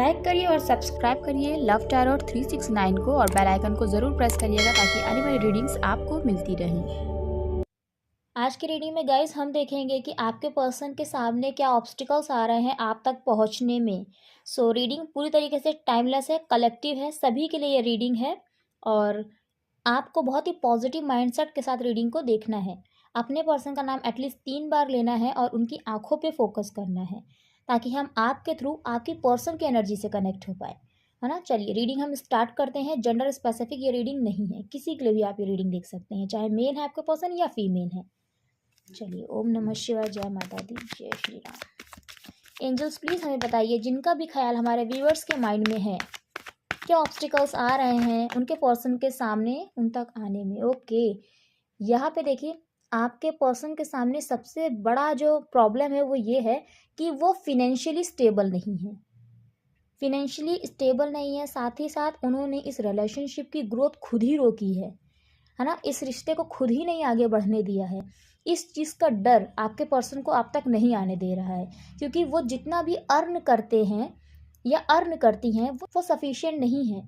Like करिए और subscribe करिए लव टैरोट 369 को और बेल आइकन को ज़रूर प्रेस करिएगा ताकि आने वाली रीडिंग्स आपको मिलती रहें। आज की रीडिंग में गाइस हम देखेंगे कि आपके पर्सन के सामने क्या ऑब्स्टिकल्स आ रहे हैं आप तक पहुंचने में। रीडिंग पूरी तरीके से टाइमलेस है, कलेक्टिव है, सभी के लिए ये रीडिंग है और आपको बहुत ही पॉजिटिव माइंडसेट के साथ रीडिंग को देखना है। अपने पर्सन का नाम एटलीस्ट 3 बार लेना है और उनकी आंखों पे फोकस करना है ताकि हम आपके थ्रू आपकी पर्सन की एनर्जी से कनेक्ट हो पाए, है ना। चलिए रीडिंग हम स्टार्ट करते हैं। जेंडर स्पेसिफिक ये रीडिंग नहीं है, किसी के लिए भी आप ये रीडिंग देख सकते हैं, चाहे मेल है आपके पर्सन या फीमेल है। चलिए, ओम नमः शिवाय, जय माता दी, जय श्री राम। एंजल्स प्लीज हमें बताइए जिनका भी ख्याल हमारे व्यूअर्स के माइंड में है, क्या ऑब्स्टिकल्स आ रहे हैं उनके पर्सन के सामने उन तक आने में। ओके, यहाँ पे देखिए आपके पर्सन के सामने सबसे बड़ा जो प्रॉब्लम है वो ये है कि वो फिनेंशियली स्टेबल नहीं है। फिनेंशियली स्टेबल नहीं है, साथ ही साथ उन्होंने इस रिलेशनशिप की ग्रोथ खुद ही रोकी है ना। इस रिश्ते को खुद ही नहीं आगे बढ़ने दिया है। इस चीज़ का डर आपके पर्सन को आप तक नहीं आने दे रहा है क्योंकि वो जितना भी अर्न करते हैं या अर्न करती हैं वो सफिशिएंट नहीं है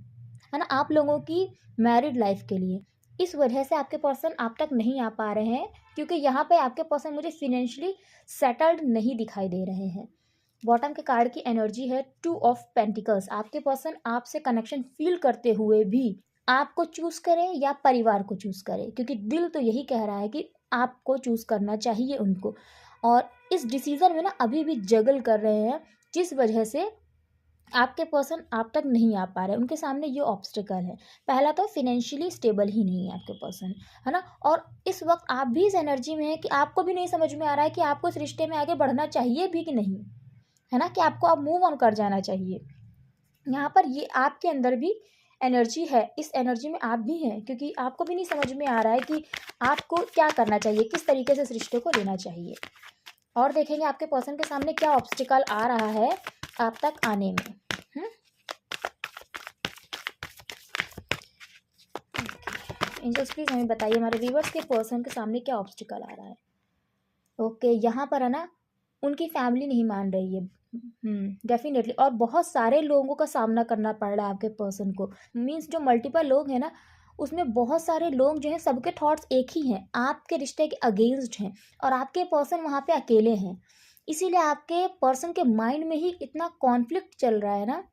ना आप लोगों की मैरिड लाइफ के लिए। इस वजह से आपके पर्सन आप तक नहीं आ पा रहे हैं क्योंकि यहाँ पे आपके पर्सन मुझे फिनेंशियली सेटल्ड नहीं दिखाई दे रहे हैं। बॉटम के कार्ड की एनर्जी है 2 ऑफ पेंटिकल्स। आपके पर्सन आपसे कनेक्शन फील करते हुए भी आपको चूज करें या परिवार को चूज करें, क्योंकि दिल तो यही कह रहा है कि आपको चूज करना चाहिए उनको, और इस डिसीजन में ना अभी भी जगल कर रहे हैं जिस वजह से आपके पर्सन आप तक नहीं आ पा रहे। उनके सामने ये ऑब्स्टिकल है। पहला तो फाइनेंशियली स्टेबल ही नहीं है आपके पर्सन, है ना। और इस वक्त आप भी इस एनर्जी में है कि आपको भी नहीं समझ में आ रहा है कि आपको इस रिश्ते में आगे बढ़ना चाहिए भी कि नहीं, है ना, कि आपको अब मूव ऑन कर जाना चाहिए। यहाँ पर ये आपके अंदर भी एनर्जी है, इस एनर्जी में आप भी हैं क्योंकि आपको भी नहीं समझ में आ रहा है कि आपको क्या करना चाहिए, किस तरीके से इस रिश्ते को लेना चाहिए। और देखेंगे आपके पर्सन के सामने क्या ऑब्स्टिकल आ रहा है आप तक आने में। एंजल्स प्लीज हमें बताइए हमारे व्यूवर्स के पर्सन के सामने क्या ऑब्स्टिकल आ रहा है। ओके, यहाँ पर है ना उनकी फैमिली नहीं मान रही है, डेफिनेटली, और बहुत सारे लोगों का सामना करना पड़ रहा है आपके पर्सन को। मीन्स जो मल्टीपल लोग हैं ना उसमें बहुत सारे लोग जो हैं सबके थॉट्स एक ही हैं, आपके रिश्ते के अगेंस्ट हैं और आपके पर्सन वहाँ पे अकेले हैं। इसीलिए आपके पर्सन के माइंड में ही इतना कॉन्फ्लिक्ट चल रहा है ना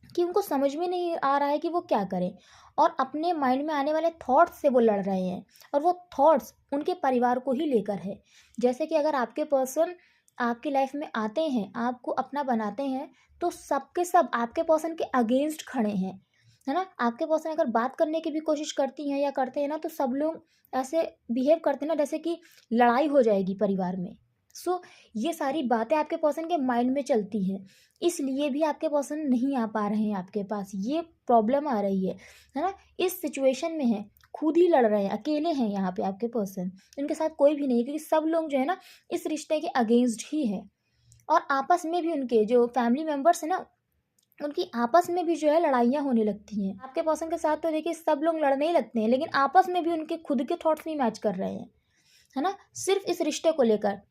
कि उनको समझ में नहीं आ रहा है कि वो क्या करें, और अपने माइंड में आने वाले थॉट्स से वो लड़ रहे हैं और वो थॉट्स उनके परिवार को ही लेकर है। जैसे कि अगर आपके पर्सन आपकी लाइफ में आते हैं, आपको अपना बनाते हैं, तो सबके सब आपके पर्सन के अगेंस्ट खड़े हैं, है ना। आपके पर्सन अगर बात करने की भी कोशिश करती हैं या करते हैं ना तो सब लोग ऐसे बिहेव करते हैं ना जैसे कि लड़ाई हो जाएगी परिवार में। ये सारी बातें आपके पर्सन के माइंड में चलती हैं, इसलिए भी आपके पर्सन नहीं आ पा रहे हैं आपके पास, ये प्रॉब्लम आ रही है ना। इस सिचुएशन में है, खुद ही लड़ रहे हैं, अकेले हैं यहाँ पे आपके पर्सन, इनके साथ कोई भी नहीं क्योंकि सब लोग जो है ना इस रिश्ते के अगेंस्ट ही है। और आपस में भी उनके जो फैमिली मेम्बर्स हैं ना उनकी आपस में भी जो है लड़ाइयाँ होने लगती हैं। आपके पर्सन के साथ तो देखिए सब लोग लड़ने ही लगते हैं, लेकिन आपस में भी उनके खुद के थॉट्स नहीं मैच कर रहे हैं, है ना, सिर्फ इस रिश्ते को लेकर।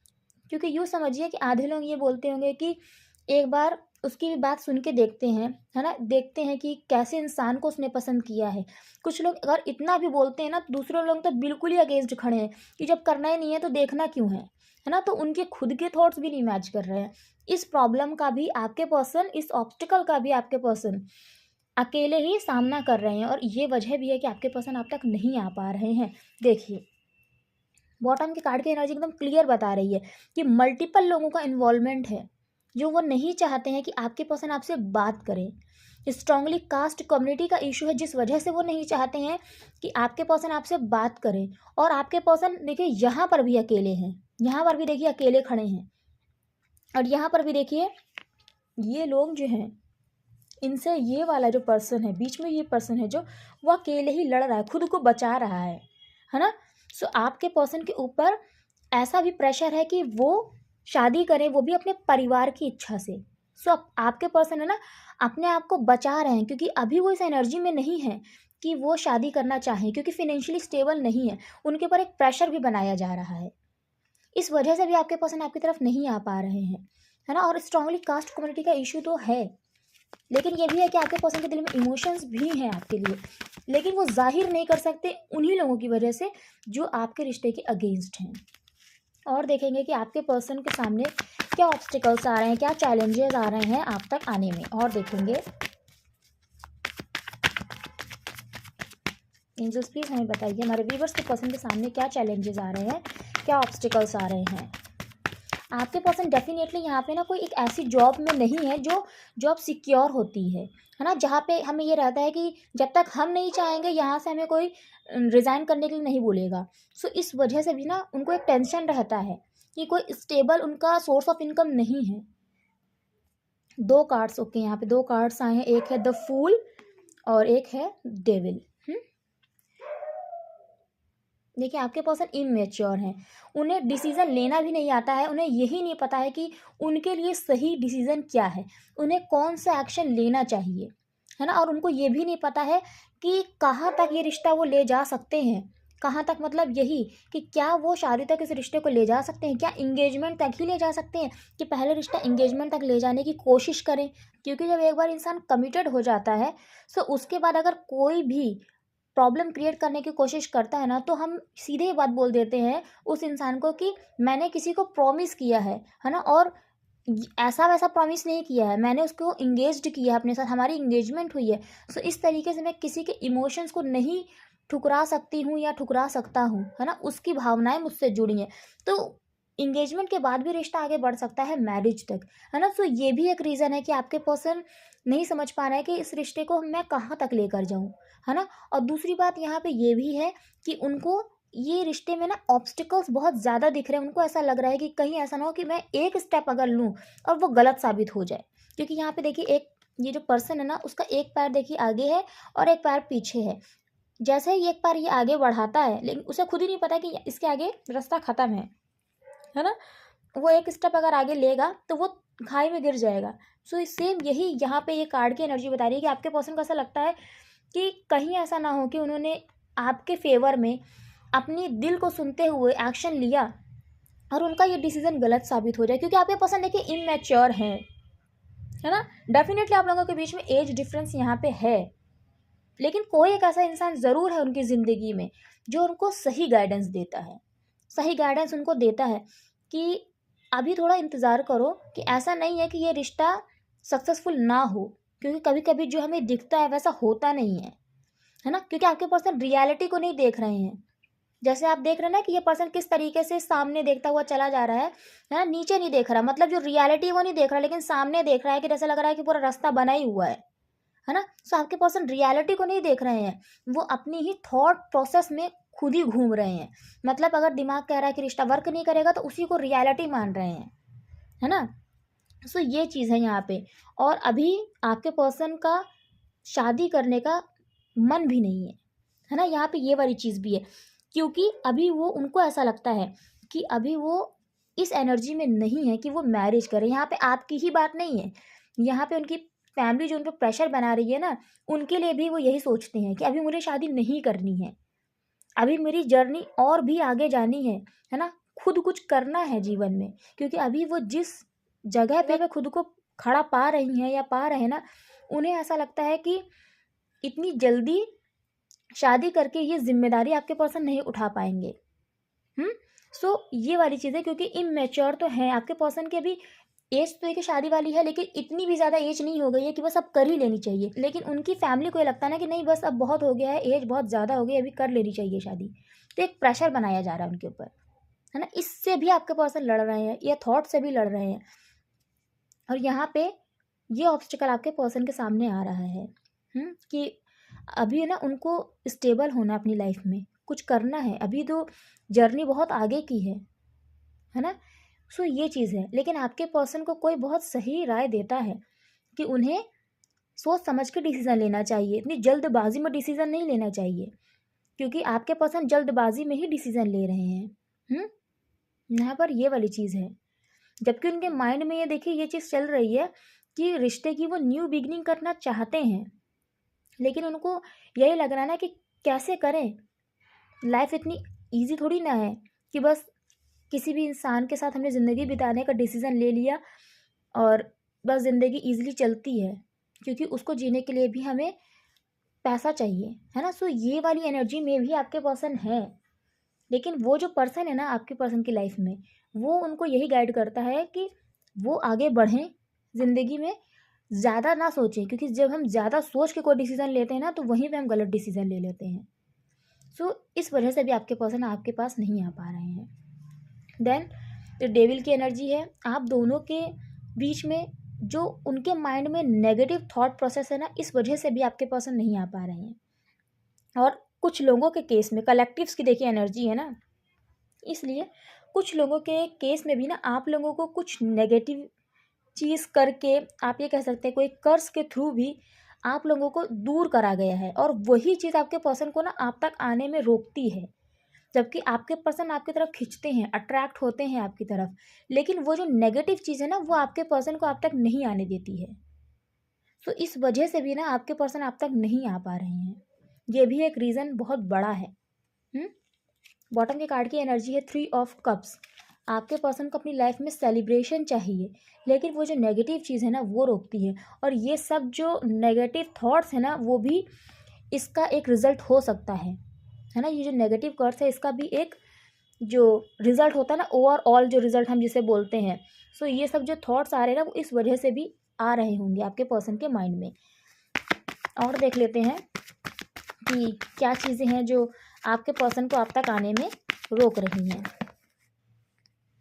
क्योंकि यूँ समझिए कि आधे लोग ये बोलते होंगे कि एक बार उसकी भी बात सुन के देखते हैं, है ना, देखते हैं कि कैसे इंसान को उसने पसंद किया है। कुछ लोग अगर इतना भी बोलते हैं ना तो दूसरे लोग तो बिल्कुल ही अगेंस्ट खड़े हैं कि जब करना ही नहीं है तो देखना क्यों है ना। तो उनके खुद के थॉट्स भी नहीं मैच कर रहे हैं। इस प्रॉब्लम का भी आपके पर्सन, इस ऑब्स्टिकल का भी आपके पर्सन अकेले ही सामना कर रहे हैं और ये वजह भी है कि आपके पर्सन आप तक नहीं आ पा रहे हैं। देखिए बॉटम के कार्ड की एनर्जी एकदम क्लियर बता रही है कि मल्टीपल लोगों का इन्वॉल्वमेंट है जो वो नहीं चाहते हैं कि आपके पर्सन आपसे बात करें। स्ट्रांगली कास्ट कम्युनिटी का इशू है जिस वजह से वो नहीं चाहते हैं कि आपके पर्सन आपसे बात करें। और आपके पर्सन देखिए यहाँ पर भी अकेले हैं, यहाँ पर भी देखिए अकेले खड़े हैं, और यहाँ पर भी देखिए ये लोग जो हैं इनसे ये वाला जो पर्सन है बीच में, ये पर्सन है जो वो अकेले ही लड़ रहा है, खुद को बचा रहा है ना। आपके पर्सन के ऊपर ऐसा भी प्रेशर है कि वो शादी करें, वो भी अपने परिवार की इच्छा से। आपके पर्सन है ना अपने आप को बचा रहे हैं क्योंकि अभी वो इस एनर्जी में नहीं है कि वो शादी करना चाहें, क्योंकि फिनेंशियली स्टेबल नहीं है, उनके ऊपर एक प्रेशर भी बनाया जा रहा है। इस वजह से भी आपके पर्सन आपकी तरफ नहीं आ पा रहे हैं, है ना। और स्ट्रांगली कास्ट कम्युनिटी का इशू तो है, लेकिन ये भी है कि आपके पर्सन के दिल में इमोशंस भी हैं आपके लिए, लेकिन वो जाहिर नहीं कर सकते उन्हीं लोगों की वजह से जो आपके रिश्ते के अगेंस्ट हैं। और देखेंगे कि आपके पर्सन के सामने क्या ऑब्स्टिकल्स आ रहे हैं, क्या चैलेंजेस आ रहे हैं आप तक आने में। और देखेंगे एंजल्स प्लीज़ हमें बताइए हमारे व्यूवर्स के पर्सन के सामने क्या चैलेंजेस आ रहे हैं, क्या ऑब्स्टिकल्स आ रहे हैं। आपके पर्सन डेफिनेटली यहाँ पे ना कोई एक ऐसी जॉब में नहीं है जो जॉब सिक्योर होती है ना, जहाँ पे हमें ये रहता है कि जब तक हम नहीं चाहेंगे यहाँ से हमें कोई रिज़ाइन करने के लिए नहीं बोलेगा। सो इस वजह से भी ना उनको एक टेंशन रहता है कि कोई स्टेबल उनका सोर्स ऑफ इनकम नहीं है। 2 कार्ड्स ओके, यहाँ पे 2 कार्ड्स आए हैं, एक है द फूल और एक है डेविल। देखिए आपके पर्सन इमेच्योर हैं, उन्हें डिसीज़न लेना भी नहीं आता है, उन्हें यही नहीं पता है कि उनके लिए सही डिसीज़न क्या है, उन्हें कौन सा एक्शन लेना चाहिए, है ना। और उनको ये भी नहीं पता है कि कहाँ तक ये रिश्ता वो ले जा सकते हैं, कहाँ तक मतलब यही कि क्या वो शादी तक इस रिश्ते को ले जा सकते हैं, क्या इंगेजमेंट तक ही ले जा सकते हैं, कि पहले रिश्ता इंगेजमेंट तक ले जाने की कोशिश करें। क्योंकि जब एक बार इंसान कमिटेड हो जाता है तो उसके बाद अगर कोई भी प्रॉब्लम क्रिएट करने की कोशिश करता है ना, तो हम सीधे ही बात बोल देते हैं उस इंसान को कि मैंने किसी को प्रॉमिस किया है ना, और ऐसा वैसा प्रॉमिस नहीं किया है, मैंने उसको इंगेज्ड किया है अपने साथ, हमारी इंगेजमेंट हुई है। सो इस तरीके से मैं किसी के इमोशंस को नहीं ठुकरा सकती हूँ या ठुकरा सकता हूँ, है ना, उसकी भावनाएं मुझसे जुड़ी हैं। तो इंगेजमेंट के बाद भी रिश्ता आगे बढ़ सकता है मैरिज तक, है ना। सो ये भी एक रीज़न है कि आपके पर्सन नहीं समझ पा रहे हैं कि इस रिश्ते को मैं कहाँ तक लेकर जाऊँ, है ना। और दूसरी बात यहाँ पे ये भी है कि उनको ये रिश्ते में ना ऑब्स्टिकल्स बहुत ज़्यादा दिख रहे हैं। उनको ऐसा लग रहा है कि कहीं ऐसा ना हो कि मैं एक स्टेप अगर लूँ और वो गलत साबित हो जाए। क्योंकि यहाँ पे देखिए एक ये जो पर्सन है ना, उसका एक पैर देखिए आगे है और एक पैर पीछे है। जैसे ही एक पैर ये आगे बढ़ाता है, लेकिन उसे खुद ही नहीं पता कि इसके आगे रास्ता ख़त्म है ना। वो एक स्टेप अगर आगे लेगा तो वो खाई में गिर जाएगा। सो सेम यही यहाँ पे ये कार्ड की एनर्जी बता रही है कि आपके पर्सन को ऐसा लगता है कि कहीं ऐसा ना हो कि उन्होंने आपके फेवर में अपनी दिल को सुनते हुए एक्शन लिया और उनका ये डिसीजन गलत साबित हो जाए। क्योंकि आपके पर्सन देखिए इमेच्योर है ना। डेफिनेटली आप लोगों के बीच में एज डिफरेंस यहाँ पे है, लेकिन कोई एक ऐसा इंसान ज़रूर है उनकी ज़िंदगी में जो उनको सही गाइडेंस देता है, सही गाइडेंस उनको देता है कि अभी थोड़ा इंतज़ार करो, कि ऐसा नहीं है कि ये रिश्ता सक्सेसफुल ना हो। क्योंकि कभी कभी जो हमें दिखता है वैसा होता नहीं है ना। क्योंकि आपके पर्सन रियलिटी को नहीं देख रहे हैं। जैसे आप देख रहे हैं ना कि ये पर्सन किस तरीके से सामने देखता हुआ चला जा रहा है ना, नीचे नहीं देख रहा, मतलब जो रियलिटी वो नहीं देख रहा, लेकिन सामने देख रहा है कि जैसे लग रहा है कि पूरा रास्ता बना ही हुआ है ना। सो आपके पर्सन रियलिटी को नहीं देख रहे हैं, वो अपनी ही थॉट प्रोसेस में खुद ही घूम रहे हैं। मतलब अगर दिमाग कह रहा है कि रिश्ता वर्क नहीं करेगा तो उसी को रियलिटी मान रहे हैं, है ना। सो ये चीज़ है यहाँ पे। और अभी आपके पर्सन का शादी करने का मन भी नहीं है ना। यहाँ पे ये वाली चीज़ भी है, क्योंकि अभी वो उनको ऐसा लगता है कि अभी वो इस एनर्जी में नहीं है कि वो मैरिज करें। यहाँ पे आपकी ही बात नहीं है, यहाँ पे उनकी फैमिली जो उन पर प्रेशर बना रही है ना, उनके लिए भी वो यही सोचते हैं कि अभी मुझे शादी नहीं करनी है, अभी मेरी जर्नी और भी आगे जानी है ना, खुद कुछ करना है जीवन में। क्योंकि अभी वो जिस जगह पे वे खुद को खड़ा पा रही हैं या पा रहे हैं ना, उन्हें ऐसा लगता है कि इतनी जल्दी शादी करके ये जिम्मेदारी आपके पर्सन नहीं उठा पाएंगे। सो ये वाली चीज़ है, क्योंकि इमेच्योर तो है आपके पर्सन के। अभी एज तो देखिए शादी वाली है, लेकिन इतनी भी ज़्यादा एज नहीं हो गई है कि बस अब कर ही लेनी चाहिए। लेकिन उनकी फैमिली को ये लगता है ना कि नहीं बस अब बहुत हो गया है, एज बहुत ज़्यादा हो गई, अभी कर लेनी चाहिए शादी। तो एक प्रेशर बनाया जा रहा है उनके ऊपर, है ना। इससे भी आपके पर्सन लड़ रहे हैं, या थॉट से भी लड़ रहे हैं। और यहाँ पे ये ऑब्स्टिकल आपके पर्सन के सामने आ रहा है कि अभी ना उनको स्टेबल होना, अपनी लाइफ में कुछ करना है, अभी तो जर्नी बहुत आगे की है ना। सो ये चीज़ है। लेकिन आपके पर्सन को कोई बहुत सही राय देता है कि उन्हें सोच समझ के डिसीज़न लेना चाहिए, इतनी जल्दबाजी में डिसीज़न नहीं लेना चाहिए। क्योंकि आपके पर्सन जल्दबाजी में ही डिसीज़न ले रहे हैं। यहाँ पर ये वाली चीज़ है। जबकि उनके माइंड में ये देखिए ये चीज़ चल रही है कि रिश्ते की वो न्यू बिगनिंग करना चाहते हैं, लेकिन उनको यही लग रहा है ना कि कैसे करें। लाइफ इतनी ईजी थोड़ी ना है कि बस किसी भी इंसान के साथ हमने ज़िंदगी बिताने का डिसीज़न ले लिया और बस ज़िंदगी ईजिली चलती है। क्योंकि उसको जीने के लिए भी हमें पैसा चाहिए, है ना। सो ये वाली एनर्जी में भी आपके पर्सन है, लेकिन वो जो पर्सन है ना आपके पर्सन की लाइफ में, वो उनको यही गाइड करता है कि वो आगे बढ़ें ज़िंदगी में, ज़्यादा ना सोचें, क्योंकि जब हम ज़्यादा सोच के कोई डिसीज़न लेते हैं ना तो वहीं पे हम गलत डिसीज़न ले लेते हैं। सो इस वजह से भी आपके पर्सन आपके पास नहीं आ पा रहे हैं। देन जो डेविल की एनर्जी है, आप दोनों के बीच में जो उनके माइंड में नेगेटिव थॉट प्रोसेस है ना, इस वजह से भी आपके पर्सन नहीं आ पा रहे हैं। और कुछ लोगों के केस में कलेक्टिव्स की देखिए एनर्जी है ना, इसलिए कुछ लोगों के केस में भी ना आप लोगों को कुछ नेगेटिव चीज़ करके, आप ये कह सकते हैं कोई कर्स के थ्रू भी आप लोगों को दूर करा गया है, और वही चीज़ आपके पर्सन को ना आप तक आने में रोकती है, जबकि आपके पर्सन आपकी तरफ खिंचते हैं, अट्रैक्ट होते हैं आपकी तरफ, लेकिन वो जो नेगेटिव चीज़ है ना वो आपके पर्सन को आप तक नहीं आने देती है। तो इस वजह से भी ना आपके पर्सन आप तक नहीं आ पा रहे हैं, ये भी एक रीज़न बहुत बड़ा है। बॉटम के कार्ड की एनर्जी है 3 ऑफ कप्स। आपके पर्सन को अपनी लाइफ में सेलिब्रेशन चाहिए, लेकिन वो जो नेगेटिव चीज़ है ना वो रोकती है, और ये सब जो नेगेटिव थॉट्स है ना वो भी इसका एक रिज़ल्ट हो सकता है ना। ये जो नेगेटिव कर्स है इसका भी एक जो रिज़ल्ट होता है ना, ओवरऑल जो रिज़ल्ट हम जिसे बोलते हैं, सो ये सब जो थॉट्स आ रहे हैं ना वो इस वजह से भी आ रहे होंगे आपके पर्सन के माइंड में। और देख लेते हैं कि क्या चीज़ें हैं जो आपके पर्सन को आप तक आने में रोक रही हैं।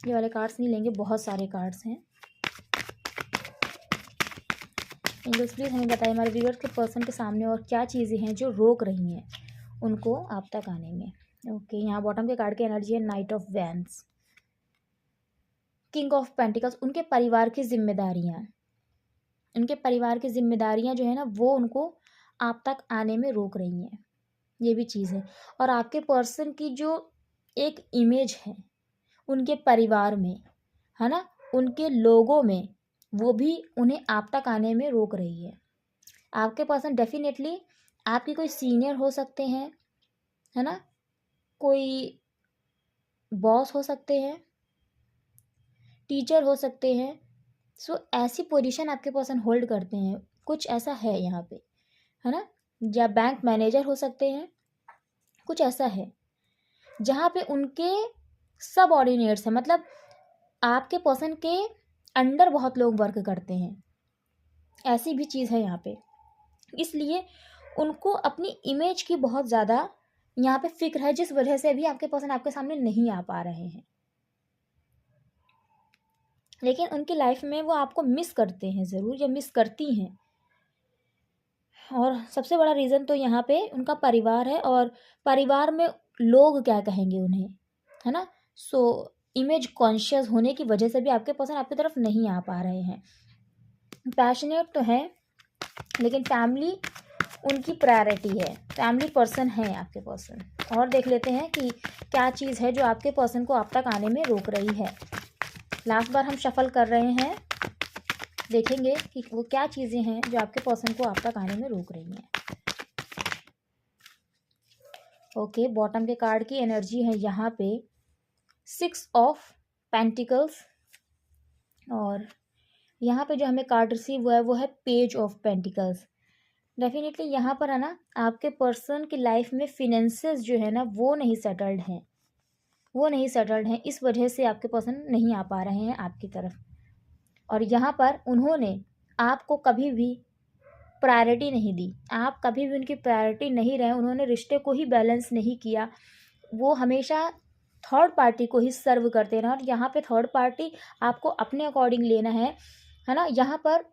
ये वाले कार्ड्स नहीं लेंगे, बहुत सारे कार्ड्स हैं। एंजल्स प्लीज़ हमें बताइए हमारे व्यूअर्स के पर्सन के सामने और क्या चीज़ें हैं जो रोक रही हैं उनको आप तक आने में। ओके, यहाँ बॉटम के कार्ड की एनर्जी है night of vents, king of pentacles. उनके परिवार की जिम्मेदारियाँ, उनके परिवार की जिम्मेदारियाँ जो है ना वो उनको आप तक आने में रोक रही हैं, ये भी चीज़ है। और आपके पर्सन की जो एक इमेज है उनके परिवार में, है ना, उनके लोगों में, वो भी उन्हें आप तक आने में रोक रही है। आपके पर्सन डेफिनेटली आपकी कोई सीनियर हो सकते हैं, है ना, कोई बॉस हो सकते हैं, टीचर हो सकते हैं। सो ऐसी पोजीशन आपके पर्सन होल्ड करते हैं, कुछ ऐसा है यहाँ पे, है ना, या बैंक मैनेजर हो सकते हैं, कुछ ऐसा है जहाँ पे उनके सबऑर्डिनेट्स हैं, मतलब आपके पर्सन के अंडर बहुत लोग वर्क करते हैं, ऐसी भी चीज़ है यहाँ पे। इसलिए उनको अपनी इमेज की बहुत ज़्यादा यहाँ पे फिक्र है, जिस वजह से भी आपके पर्सन आपके सामने नहीं आ पा रहे हैं। लेकिन उनकी लाइफ में वो आपको मिस करते हैं ज़रूर, या मिस करती हैं। और सबसे बड़ा रीज़न तो यहाँ पे उनका परिवार है, और परिवार में लोग क्या कहेंगे उन्हें, है ना। सो इमेज कॉन्शियस होने की वजह से भी आपके पर्सन आपकी तरफ नहीं आ पा रहे हैं। पैशनेट तो है, लेकिन फैमिली उनकी प्रायोरिटी है, फैमिली पर्सन है आपके पर्सन। और देख लेते हैं कि क्या चीज़ है जो आपके पर्सन को आप तक आने में रोक रही है। लास्ट बार हम शफल कर रहे हैं, देखेंगे कि वो क्या चीज़ें हैं जो आपके पर्सन को आप तक आने में रोक रही हैं। ओके, बॉटम के कार्ड की एनर्जी है यहाँ पे 6 ऑफ पेंटिकल्स, और यहाँ पे जो हमें कार्ड रिसीव हुआ है वो है पेज ऑफ पेंटिकल्स। डेफिनेटली यहाँ पर है ना आपके पर्सन की लाइफ में फिनेंसेस जो है ना वो नहीं सेटल्ड हैं, वो नहीं सेटल्ड हैं, इस वजह से आपके पर्सन नहीं आ पा रहे हैं आपकी तरफ। और यहाँ पर उन्होंने आपको कभी भी प्रायोरिटी नहीं दी, आप कभी भी उनकी प्रायोरिटी नहीं रहे, उन्होंने रिश्ते को ही बैलेंस नहीं किया, वो हमेशा थर्ड पार्टी को ही सर्व करते रहे। और यहाँ पे थर्ड पार्टी आपको अपने अकॉर्डिंग लेना है ना। यहाँ पर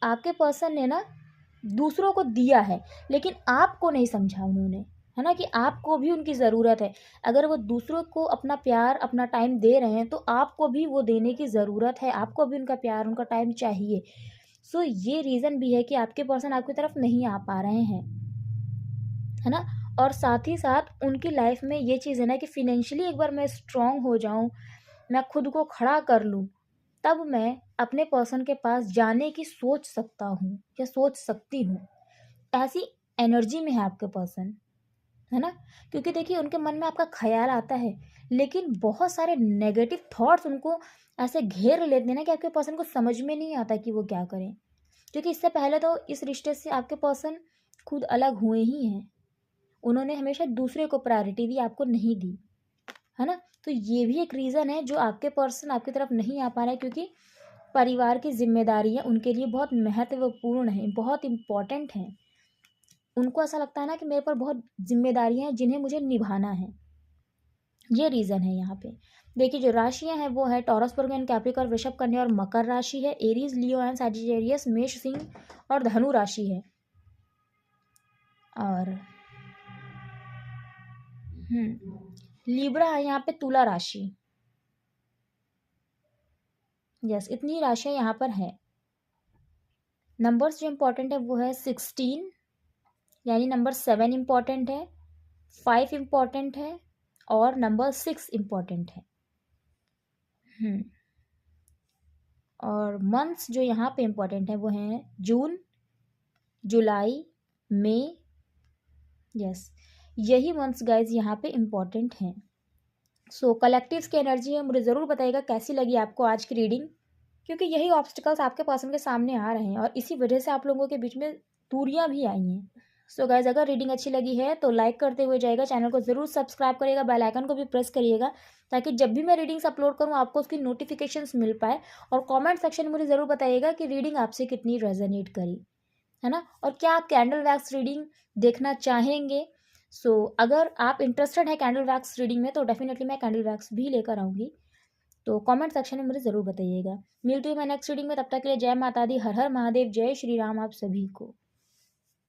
आपके पर्सन ने ना दूसरों को दिया है, लेकिन आपको नहीं समझा उन्होंने, है ना, कि आपको भी उनकी ज़रूरत है। अगर वो दूसरों को अपना प्यार अपना टाइम दे रहे हैं तो आपको भी वो देने की ज़रूरत है, आपको भी उनका प्यार उनका टाइम चाहिए। सो ये रीज़न भी है कि आपके पर्सन आपकी तरफ नहीं आ पा रहे हैं, है ना। और साथ ही साथ उनकी लाइफ में ये चीज़ है ना कि फिनेंशियली एक बार मैं स्ट्रांग हो जाऊँ, मैं खुद को खड़ा कर लूँ, तब मैं अपने पर्सन के पास जाने की सोच सकता हूँ या सोच सकती हूँ। ऐसी एनर्जी में है आपके पर्सन, है ना। क्योंकि देखिए उनके मन में आपका ख्याल आता है, लेकिन बहुत सारे नेगेटिव थॉट्स उनको ऐसे घेर लेते हैं ना कि आपके पर्सन को समझ में नहीं आता कि वो क्या करें। क्योंकि इससे पहले तो इस रिश्ते से आपके पर्सन खुद अलग हुए ही हैं। उन्होंने हमेशा दूसरे को प्रायोरिटी दी, आपको नहीं दी, है ना। तो ये भी एक रीज़न है जो आपके पर्सन आपकी तरफ नहीं आ पा रहा है, क्योंकि परिवार की जिम्मेदारियाँ उनके लिए बहुत महत्वपूर्ण हैं, बहुत इम्पॉर्टेंट हैं। उनको ऐसा लगता है ना कि मेरे पर बहुत जिम्मेदारियाँ हैं जिन्हें मुझे निभाना है। ये रीज़न है यहाँ पे। देखिए जो राशियाँ हैं वो है टॉरस, वर्गो, कैप्रिकॉर्न, वृषभ, कन्या और मकर राशि है। एरीज, लियो एंड सैजिटेरियस, मेष, सिंह और धनु राशि है। और लिब्रा है यहाँ पे, तुला राशि। यस, इतनी राशियाँ यहाँ पर है। नंबर्स जो इम्पोर्टेंट है वो है 16, यानी नंबर 7 इम्पॉर्टेंट है, 5 इम्पॉर्टेंट है और नंबर 6 इम्पॉर्टेंट है। और मंथ्स जो यहाँ पे इम्पॉर्टेंट है वो हैं जून, जुलाई, मई। यस, यही मंथ्स गाइज यहाँ पे इम्पॉर्टेंट हैं। सो कलेक्टिव्स की एनर्जी है, मुझे ज़रूर बताइएगा कैसी लगी आपको आज की रीडिंग, क्योंकि यही ऑब्स्टिकल्स आपके पर्सन के सामने आ रहे हैं और इसी वजह से आप लोगों के बीच में दूरियां भी आई हैं। सो गाइज, अगर रीडिंग अच्छी लगी है तो लाइक करते हुए जाएगा, चैनल को ज़रूर सब्सक्राइब करिएगा, बेल आइकन को भी प्रेस करिएगा ताकि जब भी मैं रीडिंग्स अपलोड करूँ आपको उसकी नोटिफिकेशंस मिल पाए। और कमेंट सेक्शन में मुझे ज़रूर बताइएगा कि रीडिंग आपसे कितनी रेजोनेट करी, है ना, और क्या आप कैंडल वैक्स रीडिंग देखना चाहेंगे। सो अगर आप इंटरेस्टेड है कैंडल वैक्स रीडिंग में तो डेफिनेटली मैं कैंडल वैक्स भी लेकर आऊँगी। तो कमेंट सेक्शन में मुझे ज़रूर बताइएगा। मिलती हूँ मैं नेक्स्ट रीडिंग में, तब तक के लिए जय माता दी, हर हर महादेव, जय श्री राम आप सभी को।